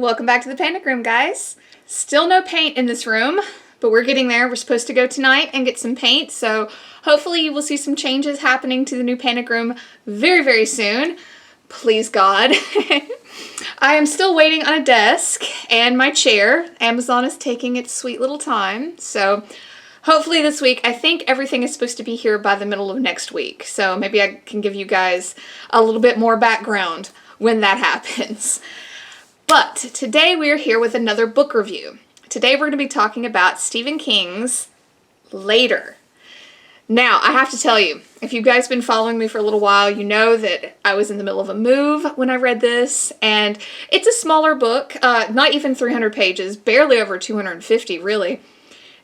Welcome back to the Panic Room, guys. Still no paint in this room, but we're getting there. We're supposed to go tonight and get some paint, so hopefully you will see some changes happening to the new Panic Room very, very soon. Please, God. I am still waiting on a desk and my chair. Amazon is taking its sweet little time, so hopefully this week. I think everything is supposed to be here by the middle of next week, so maybe I can give you guys a little bit more background when that happens. But today we are here with another book review. Today we're going to be talking about Stephen King's Later. Now, I have to tell you, if you guys have been following me for a little while, you know that I was in the middle of a move when I read this, and it's a smaller book, not even 300 pages, barely over 250 really,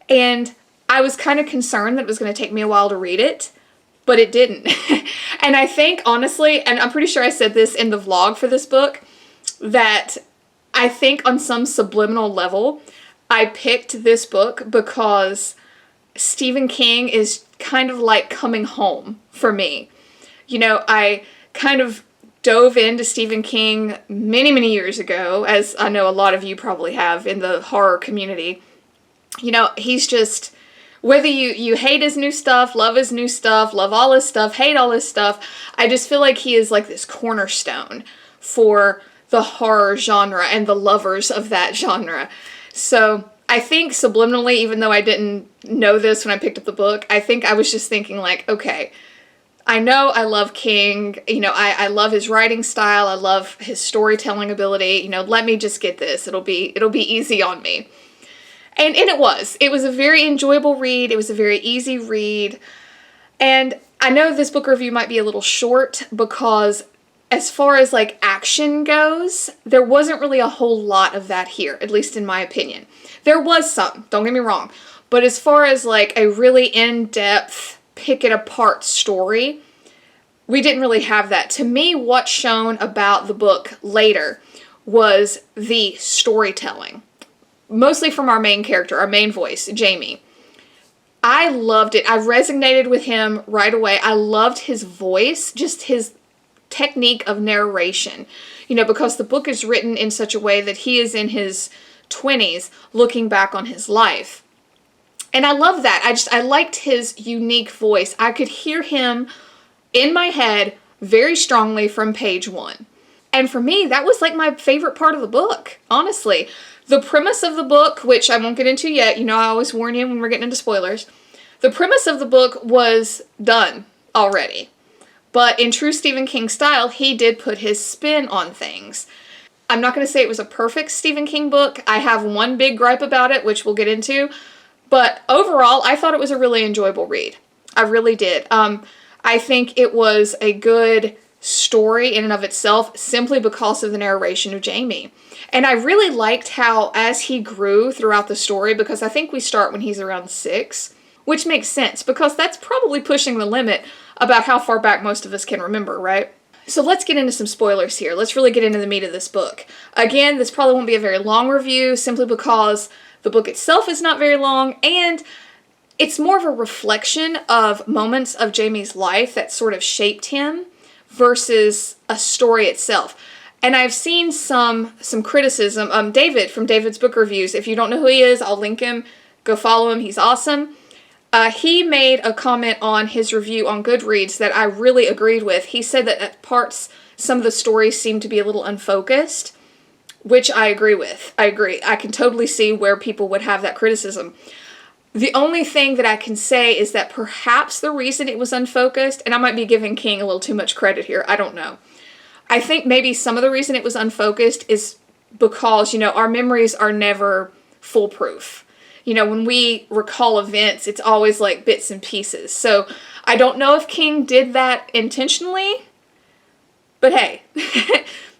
and I was kind of concerned that it was going to take me a while to read it, but it didn't. And I think, honestly, and I'm pretty sure I said this in the vlog for this book, that I think on some subliminal level, I picked this book because Stephen King is kind of like coming home for me. You know, I kind of dove into Stephen King many, many years ago, as I know a lot of you probably have in the horror community. You know, he's just, whether you hate his new stuff, love his new stuff, love all his stuff, hate all his stuff, I just feel like he is like this cornerstone for the horror genre and the lovers of that genre. So I think subliminally, even though I didn't know this when I picked up the book, I think I was just thinking like, okay, I know I love King, you know, I love his writing style, I love his storytelling ability, you know, let me just get this, it'll be easy on me. And it was a very enjoyable read, it was a very easy read, and I know this book review might be a little short because as far as like action goes, there wasn't really a whole lot of that here, at least in my opinion. There was some, don't get me wrong, but as far as like a really in-depth, pick it apart story, we didn't really have that. To me, what's shown about the book Later was the storytelling, mostly from our main character, our main voice, Jamie. I loved it. I resonated with him right away. I loved his voice, just his technique of narration, you know, because the book is written in such a way that he is in his 20s looking back on his life. And I love that. I liked his unique voice. I could hear him in my head very strongly from page one. And for me, that was like my favorite part of the book, honestly. The premise of the book, which I won't get into yet, you know, I always warn you when we're getting into spoilers. The premise of the book was done already. But in true Stephen King style, he did put his spin on things. I'm not going to say it was a perfect Stephen King book. I have one big gripe about it, which we'll get into. But overall, I thought it was a really enjoyable read. I really did. I think it was a good story in and of itself, simply because of the narration of Jamie. And I really liked how, as he grew throughout the story, because I think we start when he's around 6, which makes sense, because that's probably pushing the limit about how far back most of us can remember, right? So let's get into some spoilers here. Let's really get into the meat of this book. Again, this probably won't be a very long review, simply because the book itself is not very long, and it's more of a reflection of moments of Jamie's life that sort of shaped him versus a story itself. And I've seen some criticism. David from David's Book Reviews, if you don't know who he is, I'll link him. Go follow him. He's awesome. He made a comment on his review on Goodreads that I really agreed with. He said that at parts, some of the stories seemed to be a little unfocused, which I agree with. I agree. I can totally see where people would have that criticism. The only thing that I can say is that perhaps the reason it was unfocused, and I might be giving King a little too much credit here, I don't know. I think maybe some of the reason it was unfocused is because, you know, our memories are never foolproof. You know, when we recall events, it's always like bits and pieces. So I don't know if King did that intentionally, but hey,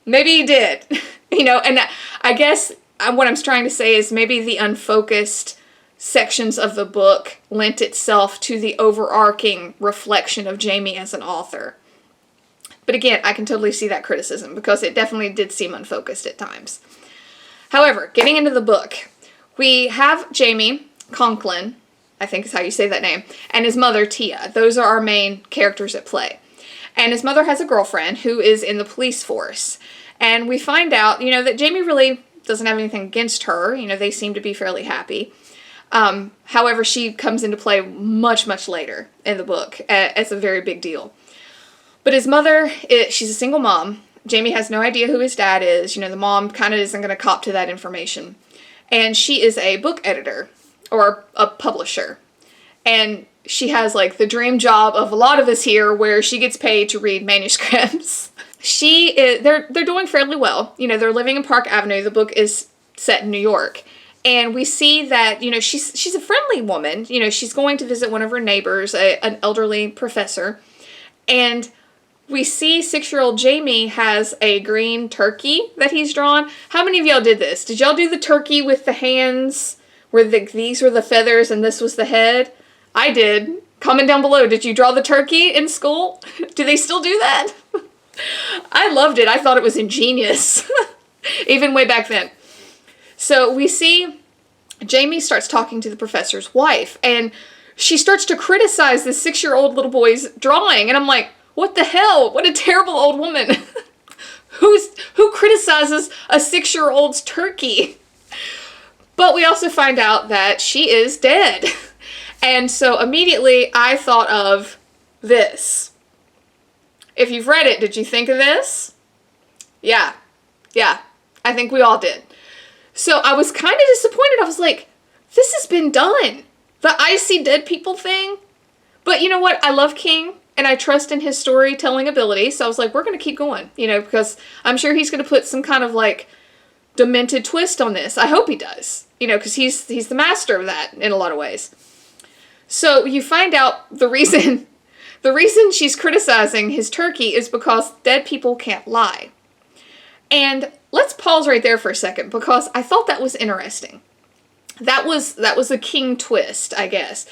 maybe he did. You know, and I guess what I'm trying to say is maybe the unfocused sections of the book lent itself to the overarching reflection of Jamie as an author. But again, I can totally see that criticism because it definitely did seem unfocused at times. However, getting into the book, we have Jamie Conklin, I think is how you say that name, and his mother, Tia. Those are our main characters at play. And his mother has a girlfriend who is in the police force. And we find out, you know, that Jamie really doesn't have anything against her. You know, they seem to be fairly happy. However, she comes into play much, much later in the book as a very big deal. But his mother, she's a single mom. Jamie has no idea who his dad is. You know, the mom kind of isn't going to cop to that information. And she is a book editor or a publisher. And she has like the dream job of a lot of us here where she gets paid to read manuscripts. They're doing fairly well. You know, they're living in Park Avenue. The book is set in New York. And we see that, you know, she's a friendly woman. You know, she's going to visit one of her neighbors, an elderly professor. And we see 6-year-old Jamie has a green turkey that he's drawn. How many of y'all did this? Did y'all do the turkey with the hands where these were the feathers and this was the head? I did. Comment down below. Did you draw the turkey in school? Do they still do that? I loved it. I thought it was ingenious. Even way back then. So we see Jamie starts talking to the professor's wife, and she starts to criticize this 6-year-old little boy's drawing. And I'm like, what the hell? What a terrible old woman. Who criticizes a 6-year-old's turkey? But we also find out that she is dead. And so immediately I thought of this. If you've read it, did you think of this? Yeah, I think we all did. So I was kind of disappointed. I was like, this has been done. The I see dead people thing. But you know what? I love King and I trust in his storytelling ability. So I was like, we're going to keep going, you know, because I'm sure he's going to put some kind of like demented twist on this. I hope he does, you know, because he's the master of that in a lot of ways. So you find out the reason she's criticizing his turkey is because dead people can't lie. And let's pause right there for a second because I thought that was interesting. That was a King twist, I guess.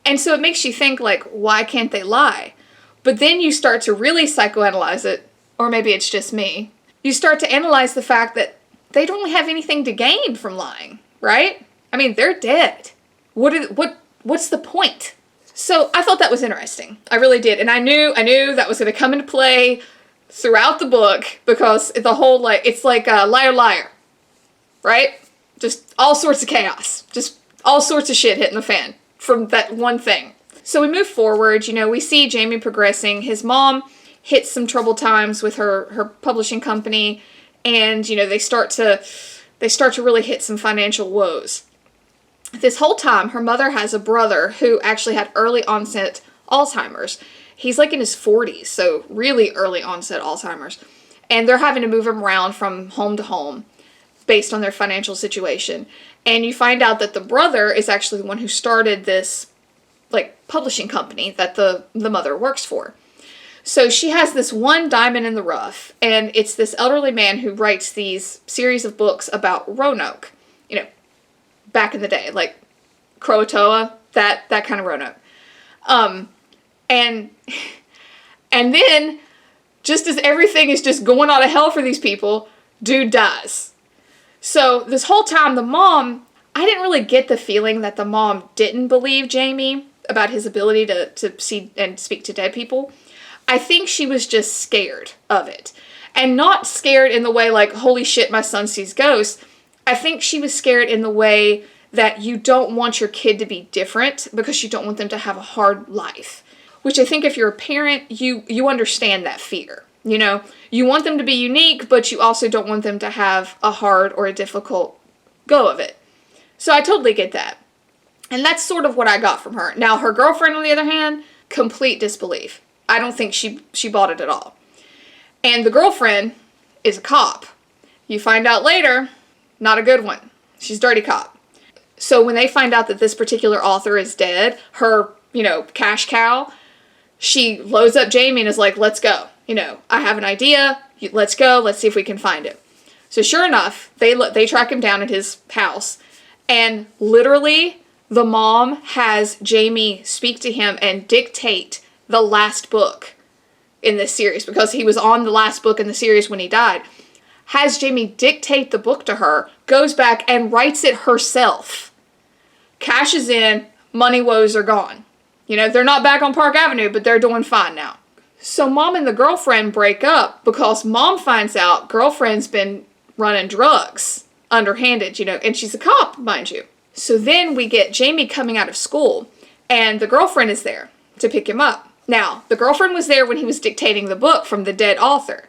And so it makes you think like, why can't they lie? But then you start to really psychoanalyze it, or maybe it's just me. You start to analyze the fact that they don't really have anything to gain from lying, right? I mean, they're dead. What's the point? So I thought that was interesting. I really did. And I knew that was going to come into play throughout the book because the whole, like, it's like a liar, liar, right? Just all sorts of chaos. Just all sorts of shit hitting the fan from that one thing. So we move forward. You know, we see Jamie progressing. His mom hits some troubled times with her publishing company. And, you know, they start to really hit some financial woes. This whole time, her mother has a brother who actually had early onset Alzheimer's. He's like in his 40s, so really early onset Alzheimer's. And they're having to move him around from home to home based on their financial situation. And you find out that the brother is actually the one who started this like publishing company that the mother works for. So she has this one diamond in the rough, and it's this elderly man who writes these series of books about Roanoke. You know, back in the day, like Croatoa, that kind of Roanoke. And then, just as everything is just going out of hell for these people, dude dies. So this whole time, the mom, I didn't really get the feeling that the mom didn't believe Jamie about his ability to see and speak to dead people. I think she was just scared of it. And not scared in the way like, holy shit, my son sees ghosts. I think she was scared in the way that you don't want your kid to be different because you don't want them to have a hard life. Which I think if you're a parent, you understand that fear. You know, you want them to be unique, but you also don't want them to have a hard or a difficult go of it. So I totally get that. And that's sort of what I got from her. Now, her girlfriend, on the other hand, complete disbelief. I don't think she bought it at all. And the girlfriend is a cop. You find out later, not a good one. She's a dirty cop. So when they find out that this particular author is dead, her, you know, cash cow, she loads up Jamie and is like, let's go. You know, I have an idea. Let's go. Let's see if we can find it. So sure enough, they track him down at his house. And literally, the mom has Jamie speak to him and dictate the last book in this series. Because he was on the last book in the series when he died. Has Jamie dictate the book to her. Goes back and writes it herself. Cashes in. Money woes are gone. You know, they're not back on Park Avenue, but they're doing fine now. So mom and the girlfriend break up because mom finds out girlfriend's been running drugs underhanded, and she's a cop, mind you. So then we get Jamie coming out of school, and the girlfriend is there to pick him up. Now, the girlfriend was there when he was dictating the book from the dead author.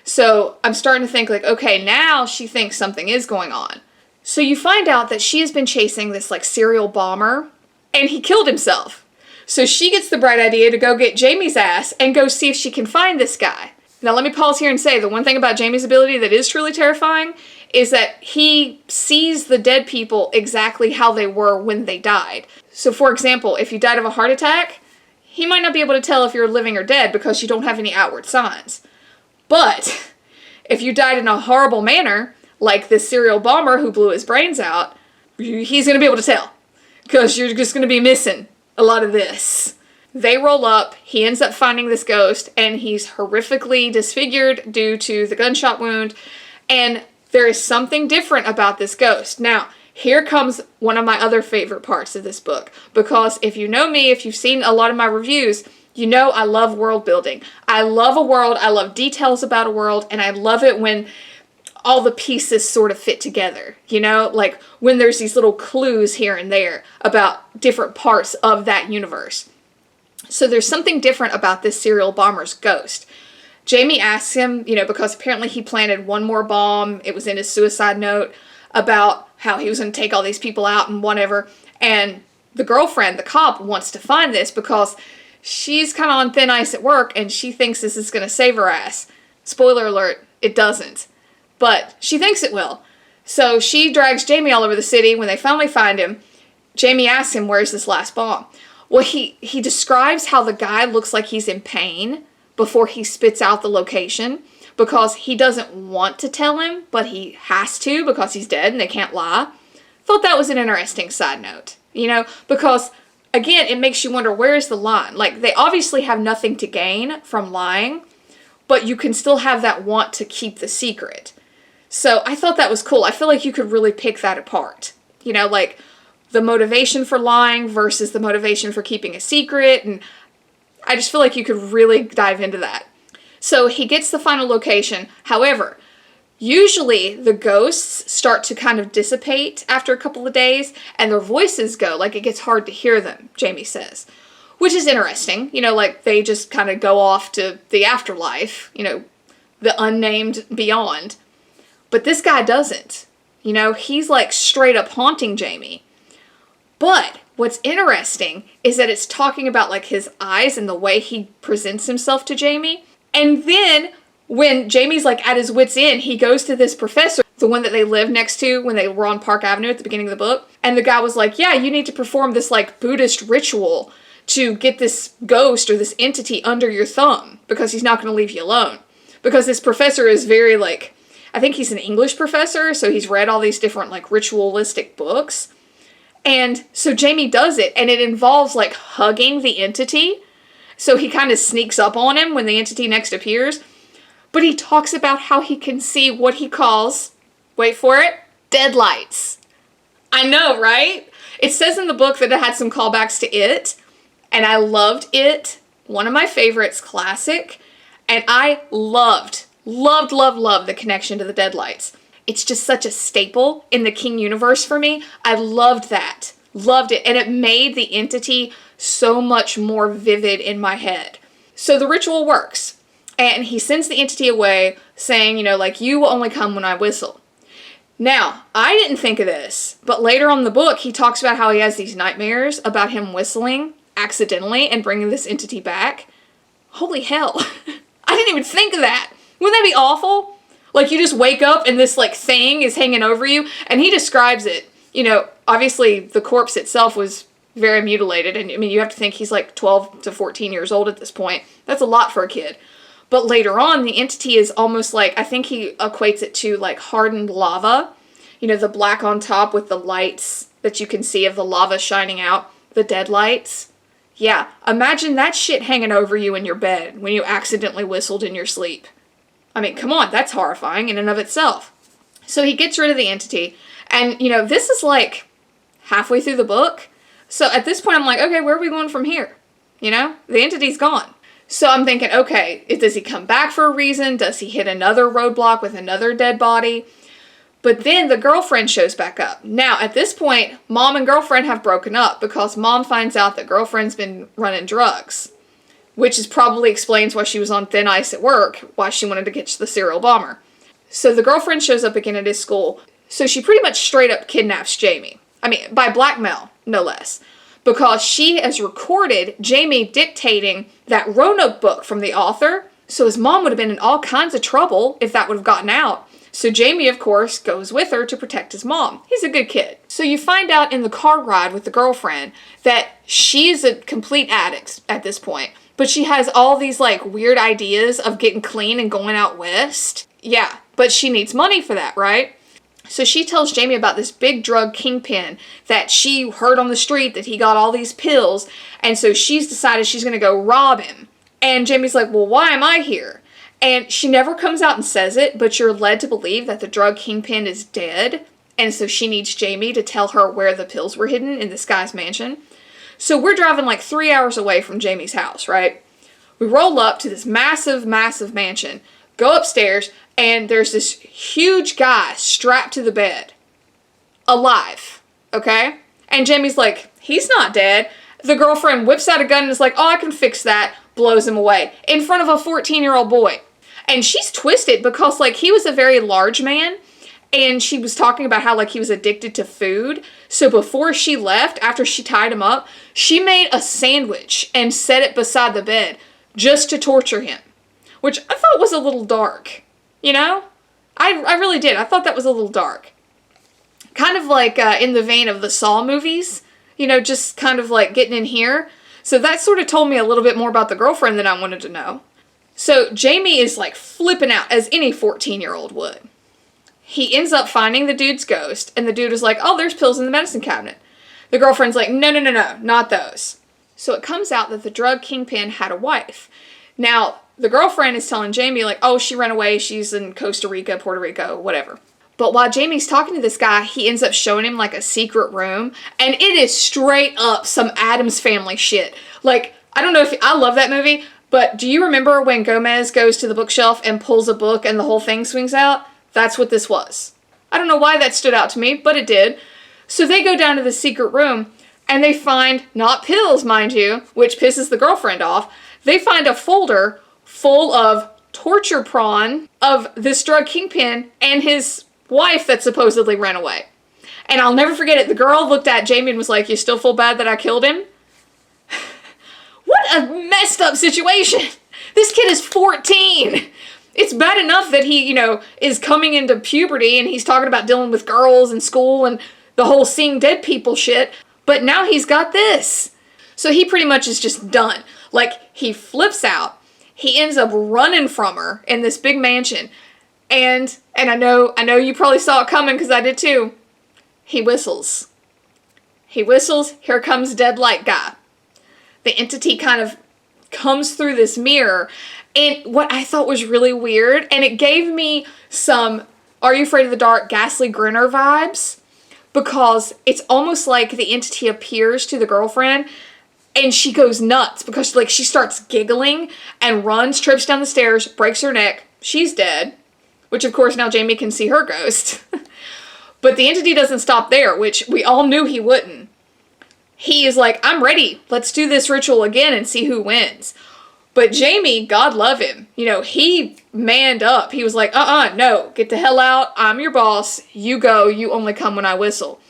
So I'm starting to think like, okay, now she thinks something is going on. So you find out that she has been chasing this like serial bomber, and he killed himself. So she gets the bright idea to go get Jamie's ass and go see if she can find this guy. Now let me pause here and say the one thing about Jamie's ability that is truly terrifying is that he sees the dead people exactly how they were when they died. So for example, if you died of a heart attack, he might not be able to tell if you're living or dead because you don't have any outward signs. But if you died in a horrible manner, like this serial bomber who blew his brains out, he's going to be able to tell because you're just going to be missing a lot of this. They roll up, he ends up finding this ghost, and he's horrifically disfigured due to the gunshot wound, and there is something different about this ghost. Now, here comes one of my other favorite parts of this book, because if you know me, if you've seen a lot of my reviews, you know I love world building. I love a world, I love details about a world, and I love it when all the pieces sort of fit together, like when there's these little clues here and there about different parts of that universe. So there's something different about this serial bomber's ghost. Jamie asks him, because apparently he planted one more bomb, it was in his suicide note, about how he was going to take all these people out and whatever. And the girlfriend, the cop, wants to find this because she's kind of on thin ice at work and she thinks this is going to save her ass. Spoiler alert, it doesn't. But she thinks it will. So she drags Jamie all over the city. When they finally find him, Jamie asks him, where's this last bomb? Well, he describes how the guy looks like he's in pain before he spits out the location because he doesn't want to tell him, but he has to because he's dead and they can't lie. Thought that was an interesting side note, because, again, it makes you wonder, where's the line? Like, they obviously have nothing to gain from lying, but you can still have that want to keep the secret. So I thought that was cool. I feel like you could really pick that apart, like the motivation for lying versus the motivation for keeping a secret, and I just feel like you could really dive into that. So he gets the final location. However, usually the ghosts start to kind of dissipate after a couple of days and their voices go, like it gets hard to hear them, Jamie says. Which is interesting, like they just kind of go off to the afterlife, the unnamed beyond. But this guy doesn't. He's like straight up haunting Jamie. But what's interesting is that it's talking about like his eyes and the way he presents himself to Jamie. And then when Jamie's like at his wit's end, he goes to this professor, the one that they lived next to when they were on Park Avenue at the beginning of the book. And the guy was like, yeah, you need to perform this like Buddhist ritual to get this ghost or this entity under your thumb because he's not going to leave you alone. Because this professor is very like, I think he's an English professor, so he's read all these different like ritualistic books. And so Jamie does it, and it involves like hugging the entity. So he kind of sneaks up on him when the entity next appears. But he talks about how he can see what he calls, wait for it, deadlights. I know, right? It says in the book that it had some callbacks to It, and I loved It. One of my favorites, classic. And I loved the connection to the deadlights. It's just such a staple in the King universe for me. I loved that. Loved it. And it made the entity so much more vivid in my head. So the ritual works. And he sends the entity away saying, like, you will only come when I whistle. Now, I didn't think of this, but later on in the book, he talks about how he has these nightmares about him whistling accidentally and bringing this entity back. Holy hell. I didn't even think of that. Wouldn't that be awful? Like, you just wake up and this, like, thing is hanging over you. And he describes it. Obviously, the corpse itself was very mutilated. And, you have to think he's, like, 12 to 14 years old at this point. That's a lot for a kid. But later on, the entity is almost like, I think he equates it to, like, hardened lava. The black on top with the lights that you can see of the lava shining out. The dead lights. Yeah, imagine that shit hanging over you in your bed when you accidentally whistled in your sleep. I mean, come on, that's horrifying in and of itself. So he gets rid of the entity, and, this is like halfway through the book. So at this point, I'm like, okay, where are we going from here? The entity's gone. So I'm thinking, okay, does he come back for a reason? Does he hit another roadblock with another dead body? But then the girlfriend shows back up. Now, at this point, mom and girlfriend have broken up because mom finds out that girlfriend's been running drugs, which is probably explains why she was on thin ice at work, why she wanted to catch the serial bomber. So the girlfriend shows up again at his school. So she pretty much straight up kidnaps Jamie. I mean, by blackmail, no less. Because she has recorded Jamie dictating that Roanoke book from the author. So his mom would have been in all kinds of trouble if that would have gotten out. So Jamie, of course, goes with her to protect his mom. He's a good kid. So you find out in the car ride with the girlfriend that she's a complete addict at this point. But she has all these like weird ideas of getting clean and going out west. Yeah, but she needs money for that, right? So she tells Jamie about this big drug kingpin that she heard on the street that he got all these pills. And so she's decided she's going to go rob him. And Jamie's like, well, why am I here? And she never comes out and says it, but you're led to believe that the drug kingpin is dead. And so she needs Jamie to tell her where the pills were hidden in this guy's mansion. So we're driving like 3 hours away from Jamie's house, right? We roll up to this massive, massive mansion, go upstairs, and there's this huge guy strapped to the bed. Alive, okay? And Jamie's like, he's not dead. The girlfriend whips out a gun and is like, oh, I can fix that. Blows him away in front of a 14-year-old boy. And she's twisted because like he was a very large man and she was talking about how like he was addicted to food. So before she left, after she tied him up, she made a sandwich and set it beside the bed just to torture him, which I thought was a little dark, you know? I really did. I thought that was a little dark. Kind of like in the vein of the Saw movies, you know, just kind of like getting in here. So that sort of told me a little bit more about the girlfriend than I wanted to know. So Jamie is like flipping out as any 14-year-old would. He ends up finding the dude's ghost and the dude is like, oh, there's pills in the medicine cabinet. The girlfriend's like, no, not those. So it comes out that the drug kingpin had a wife. Now, the girlfriend is telling Jamie like, oh, she ran away. She's in Costa Rica, Puerto Rico, whatever. But while Jamie's talking to this guy, he ends up showing him like a secret room. And it is straight up some Addams Family shit. Like, I don't know if I love that movie, but do you remember when Gomez goes to the bookshelf and pulls a book and the whole thing swings out? That's what this was. I don't know why that stood out to me, but it did. So they go down to the secret room and they find, not pills, mind you, which pisses the girlfriend off. They find a folder full of torture porn of this drug kingpin and his wife that supposedly ran away. And I'll never forget it. The girl looked at Jamie and was like, you still feel bad that I killed him? What a messed up situation. This kid is 14. It's bad enough that he, you know, is coming into puberty and he's talking about dealing with girls in school and the whole seeing dead people shit. But now he's got this. So he pretty much is just done. Like, he flips out. He ends up running from her in this big mansion. And I know you probably saw it coming because I did too. He whistles. He whistles. Here comes Dead Light Guy. The entity kind of comes through this mirror. And what I thought was really weird, and it gave me some Are You Afraid of the Dark, Ghastly Grinner vibes, because it's almost like the entity appears to the girlfriend and she goes nuts because like she starts giggling and runs, trips down the stairs, breaks her neck. She's dead, which of course now Jamie can see her ghost. But the entity doesn't stop there, which we all knew he wouldn't. He is like, I'm ready. Let's do this ritual again and see who wins. But Jamie, God love him, you know, he manned up. He was like, no, get the hell out. I'm your boss. You go. You only come when I whistle.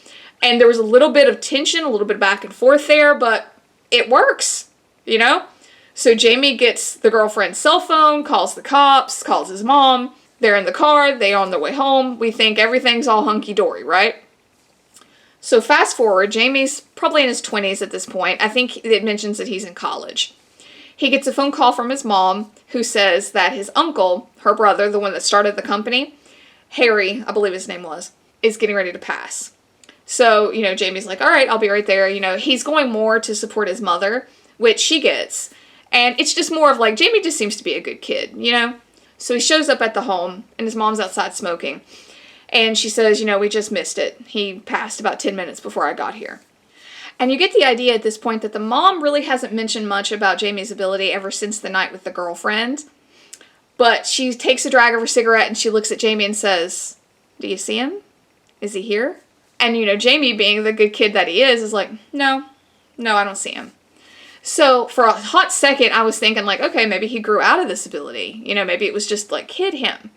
And there was a little bit of tension, a little bit back and forth there, but it works, you know? So Jamie gets the girlfriend's cell phone, calls the cops, calls his mom. They're in the car. They're on their way home. We think everything's all hunky-dory, right? So fast forward, Jamie's probably in his 20s at this point. I think it mentions that he's in college. He gets a phone call from his mom who says that his uncle, her brother, the one that started the company, Harry, I believe his name was, is getting ready to pass. So, you know, Jamie's like, all right, I'll be right there. You know, he's going more to support his mother, which she gets. And it's just more of like, Jamie just seems to be a good kid, you know? So he shows up at the home and his mom's outside smoking. And she says, you know, we just missed it. He passed about 10 minutes before I got here. And you get the idea at this point that the mom really hasn't mentioned much about Jamie's ability ever since the night with the girlfriend. But she takes a drag of her cigarette and she looks at Jamie and says, Do you see him? Is he here? And, you know, Jamie, being the good kid that he is like, no, I don't see him. So for a hot second, I was thinking like, okay, maybe he grew out of this ability. You know, maybe it was just like kid him.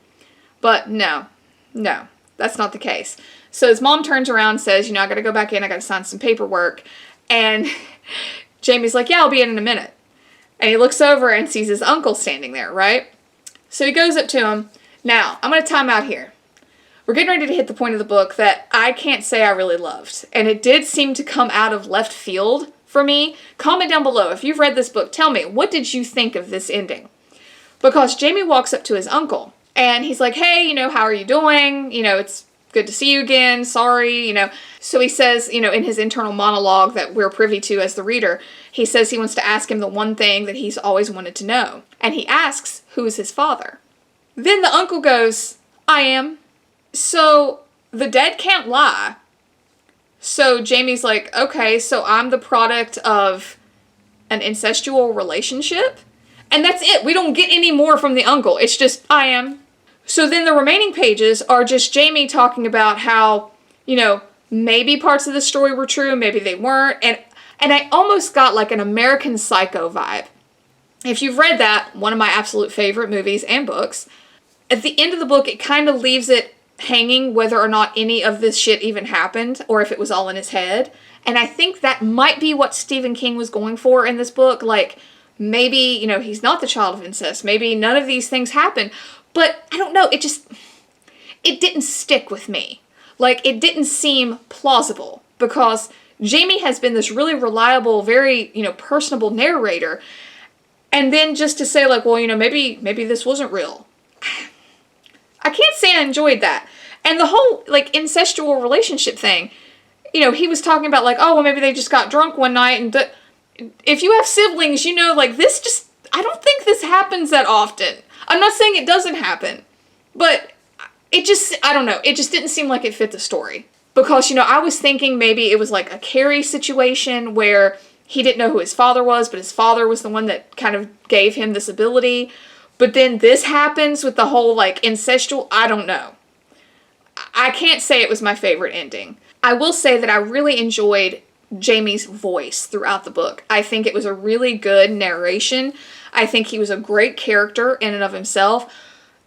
But no, that's not the case. So his mom turns around and says, you know, I got to go back in. I got to sign some paperwork. And Jamie's like, yeah, I'll be in a minute. And he looks over and sees his uncle standing there, right? So he goes up to him. Now, I'm going to time out here. We're getting ready to hit the point of the book that I can't say I really loved. And it did seem to come out of left field for me. Comment down below. If you've read this book, tell me, what did you think of this ending? Because Jamie walks up to his uncle. And he's like, hey, you know, how are you doing? You know, it's good to see you again. Sorry, you know. So he says, you know, in his internal monologue that we're privy to as the reader, he says he wants to ask him the one thing that he's always wanted to know. And he asks, who is his father? Then the uncle goes, I am. So the dead can't lie. So Jamie's like, okay, so I'm the product of an incestual relationship? And that's it. We don't get any more from the uncle. It's just, I am. So then the remaining pages are just Jamie talking about how, you know, maybe parts of the story were true, maybe they weren't. And I almost got like an American Psycho vibe. If you've read that, one of my absolute favorite movies and books, at the end of the book, it kind of leaves it hanging whether or not any of this shit even happened or if it was all in his head. And I think that might be what Stephen King was going for in this book. Like, maybe, you know, he's not the child of incest. Maybe none of these things happen. But I don't know. It didn't stick with me. Like, it didn't seem plausible because Jamie has been this really reliable, very, you know, personable narrator. And then just to say like, well, you know, maybe this wasn't real. I can't say I enjoyed that. And the whole like incestual relationship thing, you know, he was talking about like, oh, well, maybe they just got drunk one night. And if you have siblings, you know, like this just, I don't think this happens that often. I'm not saying it doesn't happen, but it just, I don't know. It just didn't seem like it fit the story. Because, you know, I was thinking maybe it was like a Carrie situation where he didn't know who his father was, but his father was the one that kind of gave him this ability. But then this happens with the whole like incestual, I don't know. I can't say it was my favorite ending. I will say that I really enjoyed Jamie's voice throughout the book. I think it was a really good narration. I think he was a great character in and of himself.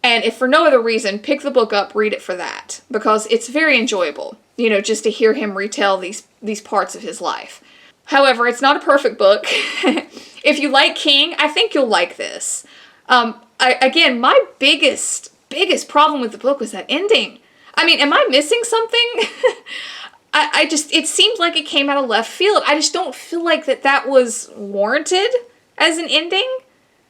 And if for no other reason, pick the book up, read it for that. Because it's very enjoyable, you know, just to hear him retell these parts of his life. However, it's not a perfect book. If you like King, I think you'll like this. Again, my biggest problem with the book was that ending. I mean, am I missing something? It seemed like it came out of left field. I just don't feel like that was warranted as an ending.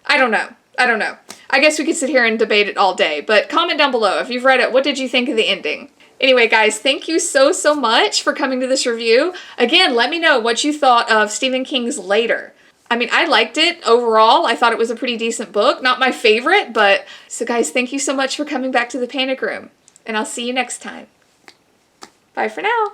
I don't know. I guess we could sit here and debate it all day, but comment down below if you've read it. What did you think of the ending? Anyway, guys, thank you so much for coming to this review. Again, let me know what you thought of Stephen King's Later. I mean, I liked it overall. I thought it was a pretty decent book. Not my favorite, but... So guys, thank you so much for coming back to the Panic Room. And I'll see you next time. Bye for now.